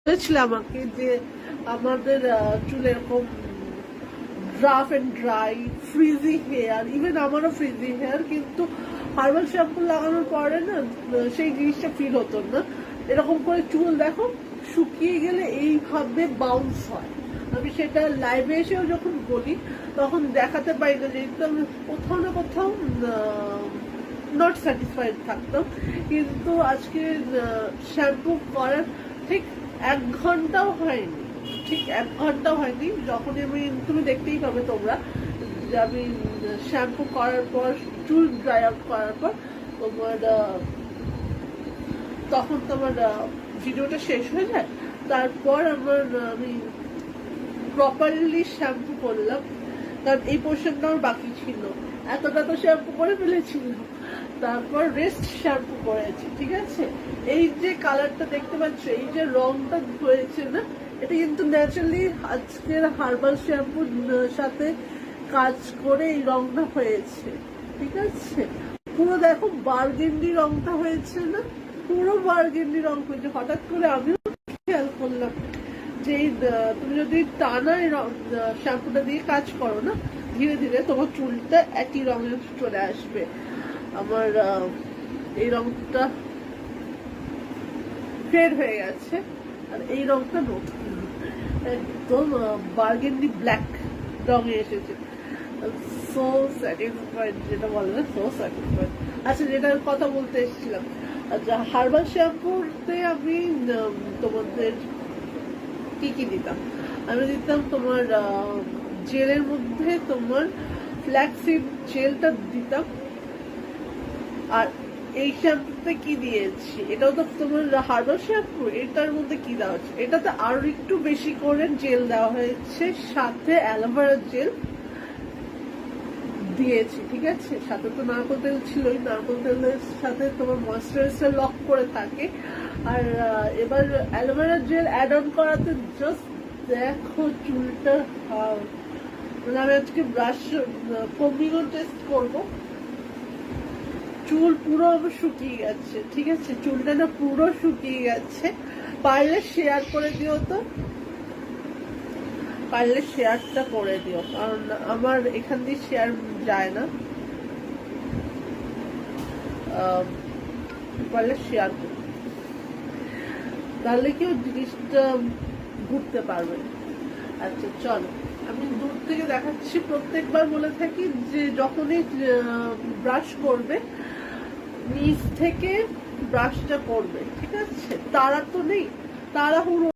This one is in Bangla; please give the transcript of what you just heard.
বলেছিল আমাকে যে আমাদের চুল এরকম ড্রাফ and dry, frizzy hair, even আমারও ফ্রিজি হেয়ার, কিন্তু হার্বাল শ্যাম্পু লাগানোর পরে না সেই জিনিসটা ফিল হতো না। এরকম করে চুল দেখো শুকিয়ে গেলে এইভাবে বাউন্স হয়। আমি সেটা লাইভে এসেও যখন বলি তখন দেখাতে পারি না, যেহেতু আমি কোথাও না কোথাও নট স্যাটিসফাইড থাকতাম। কিন্তু আজকে শ্যাম্পু করার ঠিক 1 ঘন্টাও হয়নি, ঠিক 1 ঘন্টাও হয়নি, যখন তুমি দেখতেই পাবে তোমরা যে আমি শ্যাম্পু করার পর, চুল ড্রাই আউট করার পর তোমার তখন তোমার ভিডিওটা শেষ হয়ে যায়। তারপর আমি প্রপারলি শ্যাম্পু করলাম, কারণ এই পোর্শনটা আমার বাকি ছিল। এতটা তো শ্যাম্পু করে ফেলেছিলাম, তারপর রেস্ট শ্যাম্পু করেছি। ঠিক আছে, এই যে কালারটা দেখতে পাচ্ছ, এই যে রংটা হয়েছে না, এটা কিন্তু ন্যাচারালি আজকের হার্বাল শ্যাম্পুর সাথে কাজ করে এই রংটা হয়েছে। ঠিক আছে, পুরো দেখো বার্গেন্ডি রংটা হয়েছে না, পুরো বার্গেন্ডি রং হয়েছে। হঠাৎ করে আমিও খেয়াল করলাম যে তুমি যদি টানা শ্যাম্পুটা দিয়ে কাজ করো না, ধীরে ধীরে তোমার চুলটা একই রঙের চলে আসবে। আমার এই রংটা ফেড হয়ে গেছে, আর এই রংটা নতুন, একদম বার্গেন্ডি ব্ল্যাক রঙে এসেছে। সো স্যাটিসফাইড, যেটা বলে না, সো স্যাটিসফাইড। আচ্ছা, যেটার কথা বলতে এসেছিলাম, হার্বাল শ্যাম্পুতে আমি তোমাদের কি কি দিতাম, আমি দিতাম তোমার জেলের মধ্যে তোমার ফ্ল্যাক্সিড জেলটা দিতাম। আর এই শ্যাম্পুতে কি দিয়েছি, এটাও তো তোমার হার্বাল শ্যাম্পু, এটার মধ্যে কি দেওয়া হচ্ছে, এটাতে আরো একটু বেশি করে জেল দেওয়া হয়েছে, সাথে অ্যালোভেরা জেল দিয়েছি। ঠিক আছে, সাথে তো নারকেল তেল ছিলই, নারকেল তেলের সাথে তোমার ময়েশ্চারাইজার লক করে থাকে। আর এবার অ্যালোভেরা জেল অ্যাড অন করাতে জাস্ট দেখো চুলটা, মানে আমি আজকে ব্রাশ কম্বিংও টেস্ট করবো। চুল পুরো আমার শুকিয়ে গেছে। ঠিক আছে, চুলটা না পুরো শুকিয়ে গেছে। পারলে শেয়ার করে দিও, তো পারলে শেয়ারটা করে দিও, কারণ আমার এখান দিয়ে শেয়ার যায় না। পারলে শেয়ার করো, তাহলে কেউ জিনিসটা ঘুরতে পারবে। আচ্ছা চলো, আমি দূর থেকে দেখাচ্ছি। প্রত্যেকবার বলে থাকি যে যখনই ব্রাশ করবে নিচ থেকে ব্রাশটা করবে। ঠিক আছে, তারা তো নেই, তাড়াহুড়ো